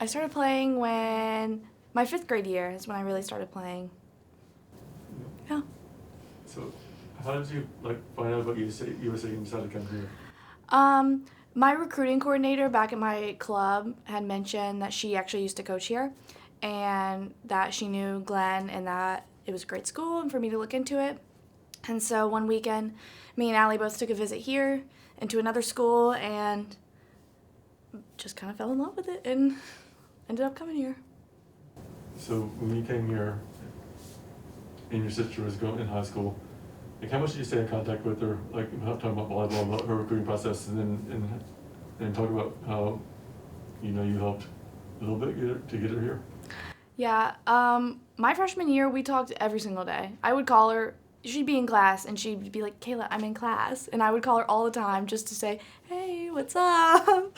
I started playing when my 5th grade year is when I really started playing. Yeah. So, how did you find out about USA and decided to come here? My recruiting coordinator back at my club had mentioned that she actually used to coach here, and that she knew Glenn and that it was a great school and for me to look into it. And so one weekend, me and Allie both took a visit here and to another school and just kind of fell in love with it and ended up coming here. So when you came here and your sister was going in high school, how much did you stay in contact with her, talking about volleyball, about her recruiting process, and then talk about how, you helped a little bit to get her here? Yeah, my freshman year, we talked every single day. I would call her. She'd be in class, and she'd be like, Kayla, I'm in class. And I would call her all the time just to say, hey, what's up?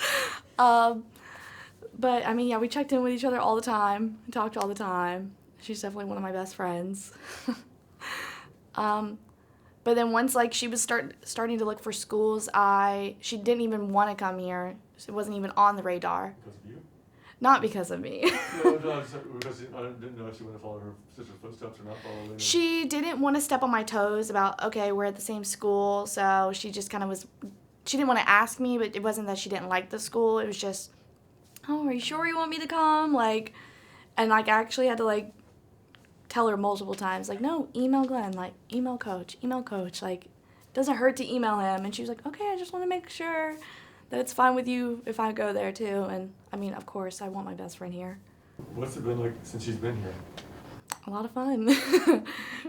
But, we checked in with each other all the time. We talked all the time. She's definitely one of my best friends. But then once, she was starting to look for schools, she didn't even want to come here. It wasn't even on the radar. Because of you? Not because of me. No, because I didn't know if she wanted to follow her sister's footsteps or not follow them. She didn't want to step on my toes about, okay, we're at the same school, so she just kind of was, she didn't want to ask me, but it wasn't that she didn't like the school, it was just, oh, are you sure you want me to come? I actually had to, tell her multiple times, no, email Glenn, email coach, it doesn't hurt to email him, and she was like, okay, I just want to make sure that it's fine with you if I go there too, and of course, I want my best friend here. What's it been like since she's been here? A lot of fun.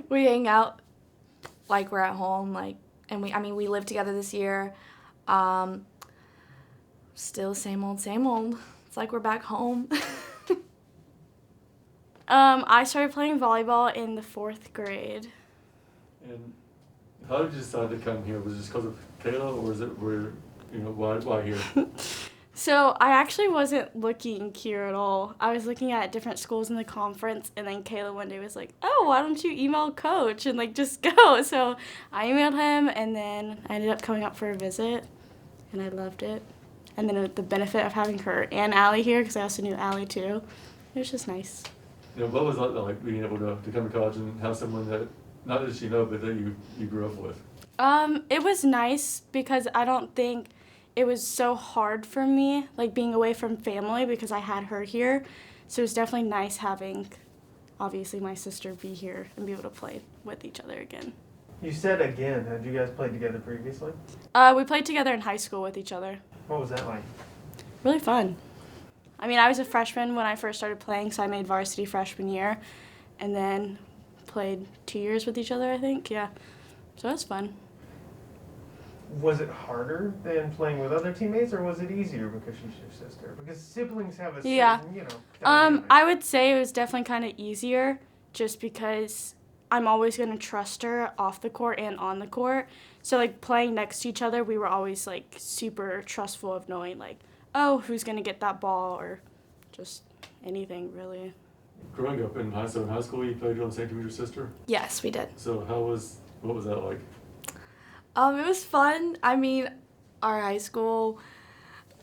We hang out like we're at home, and we lived together this year. Still same old, same old. It's like we're back home. I started playing volleyball in the 4th grade. And how did you decide to come here? Was it just because of Kayla, or is it why here? So I actually wasn't looking here at all. I was looking at different schools in the conference, and then Kayla one day was like, oh, why don't you email coach and just go? So I emailed him, and then I ended up coming up for a visit, and I loved it. And then the benefit of having her and Allie here, because I also knew Allie too, it was just nice. What was that like being able to come to college and have someone that, not that you know, but that you grew up with? It was nice because I don't think it was so hard for me, being away from family, because I had her here. So it was definitely nice having, obviously, my sister be here and be able to play with each other again. You said again. Had you guys played together previously? We played together in high school with each other. What was that like? Really fun. I was a freshman when I first started playing, so I made varsity freshman year, and then played 2 years with each other, I think. Yeah. So it was fun. Was it harder than playing with other teammates, or was it easier because she's your sister? Because siblings have a certain, dynamic. I would say it was definitely kind of easier, just because I'm always going to trust her off the court and on the court. So, playing next to each other, we were always, super trustful of knowing, oh, who's going to get that ball, or just anything, really. Growing up in high school, you played on the same team with your sister? Yes, we did. So what was that like? It was fun. Our high school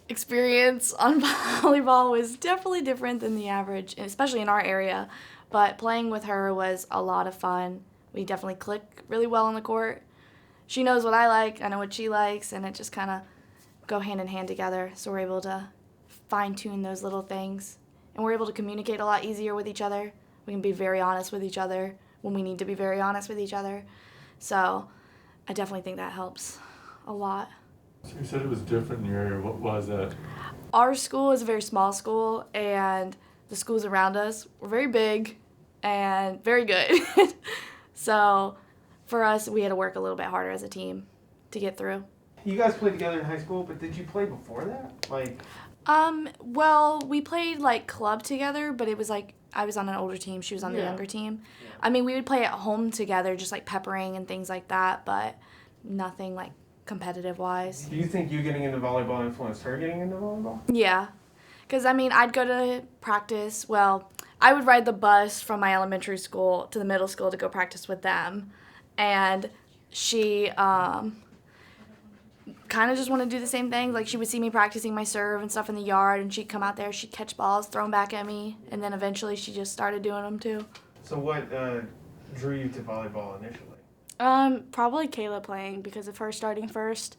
experience on volleyball was definitely different than the average, especially in our area. But playing with her was a lot of fun. We definitely click really well on the court. She knows what I like, I know what she likes, and it just kind of go hand in hand together. So we're able to fine-tune those little things. And we're able to communicate a lot easier with each other. We can be very honest with each other when we need to be very honest with each other. So I definitely think that helps a lot. So you said it was different in your area. Why is that? Our school is a very small school, and the schools around us were very big and very good. So for us, we had to work a little bit harder as a team to get through. You guys played together in high school, but did you play before that? Well, we played club together, but it was I was on an older team, she was on the younger team. Yeah. We would play at home together, just peppering and things like that, but nothing competitive wise. Do you think you getting into volleyball influenced her getting into volleyball? Yeah, because I'd go to practice. Well, I would ride the bus from my elementary school to the middle school to go practice with them, and she kind kind of just want to do the same thing. Like, she would see me practicing my serve and stuff in the yard, and she'd come out there, she'd catch balls, throw them back at me, and then eventually she just started doing them too. So what drew you to volleyball initially? Probably Kayla playing because of her starting first.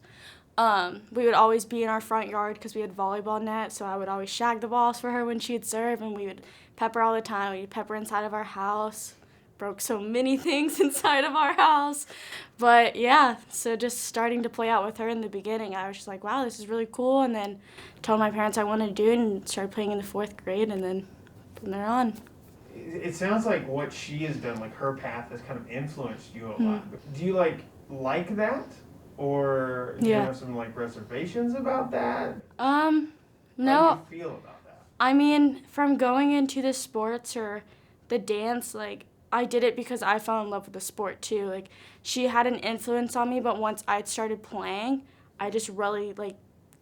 We would always be in our front yard because we had volleyball net, so I would always shag the balls for her when she'd serve, and we would pepper all the time. We'd pepper inside of our house. Broke so many things inside of our house. But yeah, so just starting to play out with her in the beginning, I was just like, wow, this is really cool. And then told my parents I wanted to do it and started playing in the 4th grade, and then from there on. It sounds like what she has done, like her path has kind of influenced you a lot. Do you like that? Or do you have some reservations about that? No. How do you feel about that? I mean, from going into the sports or the dance, I did it because I fell in love with the sport too. She had an influence on me, but once I started playing, I just really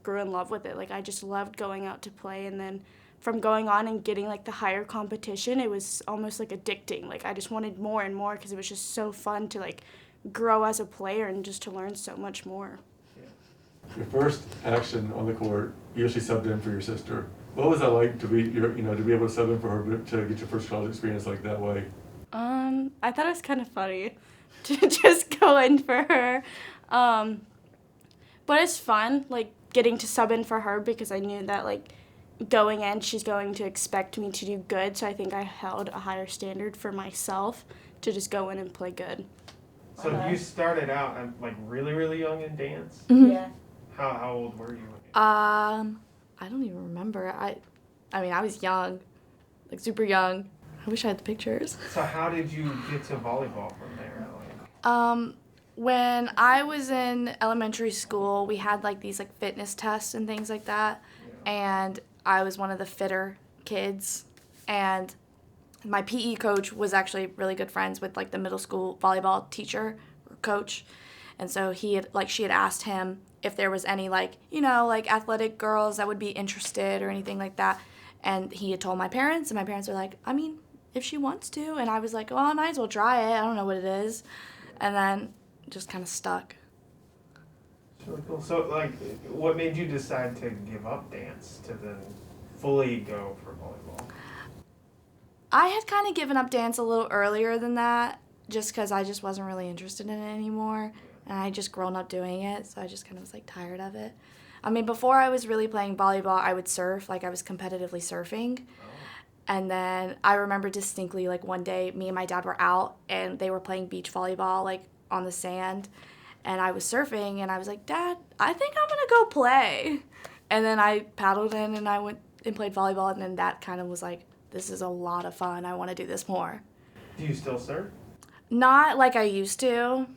grew in love with it. I just loved going out to play, and then from going on and getting the higher competition, it was almost addicting. I just wanted more and more because it was just so fun to grow as a player and just to learn so much more. Your first action on the court, you actually subbed in for your sister. What was that like to be able to sub in for her to get your first college experience that way? I thought it was kind of funny to just go in for her. But it's fun, getting to sub in for her because I knew that, going in, she's going to expect me to do good. So I think I held a higher standard for myself to just go in and play good. So you started out really, really young in dance? Mm-hmm. Yeah. How old were you? I don't even remember. I mean, I was young, super young. I wish I had the pictures. So how did you get to volleyball from there? When I was in elementary school, we had these fitness tests and things like that, and I was one of the fitter kids, and my PE coach was actually really good friends with the middle school volleyball teacher or coach, and so she had asked him if there was any athletic girls that would be interested or anything like that, and he had told my parents, and my parents were like, I mean, if she wants to, and I was like, well, I might as well try it. I don't know what it is, and then just kind of stuck. It's really cool. So what made you decide to give up dance to then fully go for volleyball? I had kind of given up dance a little earlier than that, just because I just wasn't really interested in it anymore, and I just grown up doing it, so I just kind of was tired of it. I mean, before I was really playing volleyball, I would surf, I was competitively surfing, and then I remember distinctly, one day, me and my dad were out, and they were playing beach volleyball, on the sand, and I was surfing, and I was like, Dad, I think I'm gonna go play, and then I paddled in, and I went and played volleyball, and then that kind of was this is a lot of fun. I want to do this more. Do you still surf? Not like I used to,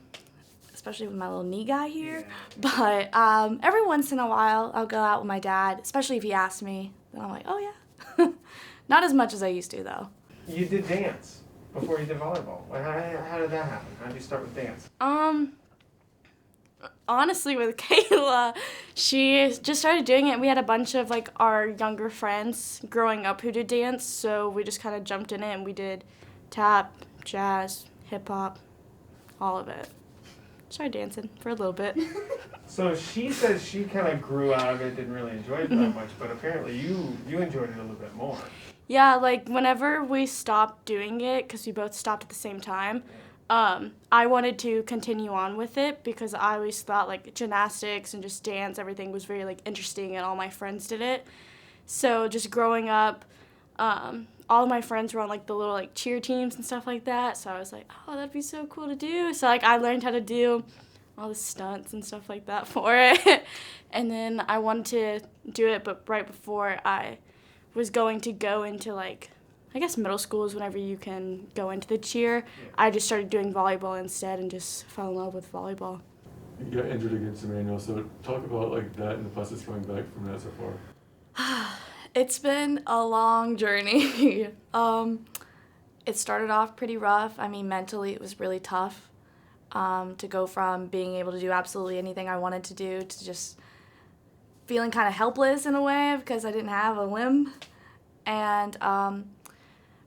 especially with my little knee guy here. Yeah. But every once in a while, I'll go out with my dad, especially if he asks me. Then I'm like, oh, yeah. Not as much as I used to, though. You did dance before you did volleyball. How did that happen? How did you start with dance? Honestly, with Kayla, she just started doing it. We had a bunch of our younger friends growing up who did dance, so we just kind of jumped in it and we did tap, jazz, hip hop, all of it. Started dancing for a little bit. So she says she kind of grew out of it, didn't really enjoy it that much, but apparently you enjoyed it a little bit more. Yeah, whenever we stopped doing it, because we both stopped at the same time, I wanted to continue on with it because I always thought gymnastics and just dance, everything was very interesting, and all my friends did it. So just growing up, all of my friends were on the little cheer teams and stuff like that. So I was like, oh, that'd be so cool to do. So I learned how to do all the stunts and stuff like that for it. And then I wanted to do it, but right before I was going to go into I guess middle school is whenever you can go into the cheer. I just started doing volleyball instead and just fell in love with volleyball. You got injured against Emmanuel, so talk about that and the process coming back from that so far. It's been a long journey. It started off pretty rough. I mean, mentally it was really tough to go from being able to do absolutely anything I wanted to do to just feeling kind of helpless in a way because I didn't have a limb. And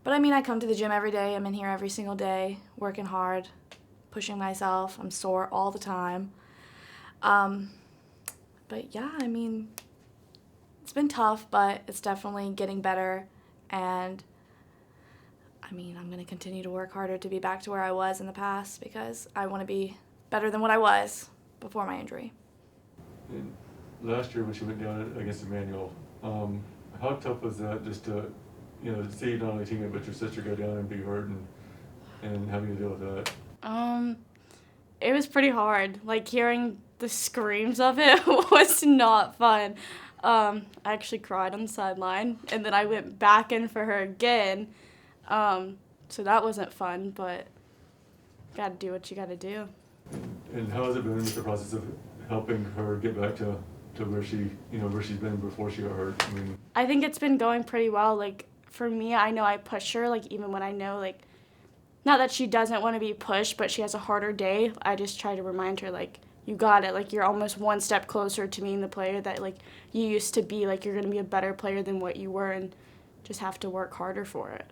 but I mean, I come to the gym every day. I'm in here every single day, working hard, pushing myself. I'm sore all the time. But yeah, I mean, it's been tough, but it's definitely getting better. And I mean, I'm going to continue to work harder to be back to where I was in the past because I want to be better than what I was before my injury. And last year when she went down against Emmanuel, how tough was that just to, see not only teammate but your sister go down and be hurt and having to deal with that? It was pretty hard. Like, hearing the screams of it was not fun. I actually cried on the sideline, and then I went back in for her again. So that wasn't fun, but gotta do what you gotta do. And how has it been with the process of helping her get back to where where she's been before she got hurt? I mean, I think it's been going pretty well. Like, for me, I know I push her, like, even when I know, like, not that she doesn't want to be pushed, but she has a harder day. I just try to remind her, like, you got it. Like, you're almost one step closer to being the player that, like, you used to be. Like, you're going to be a better player than what you were and just have to work harder for it.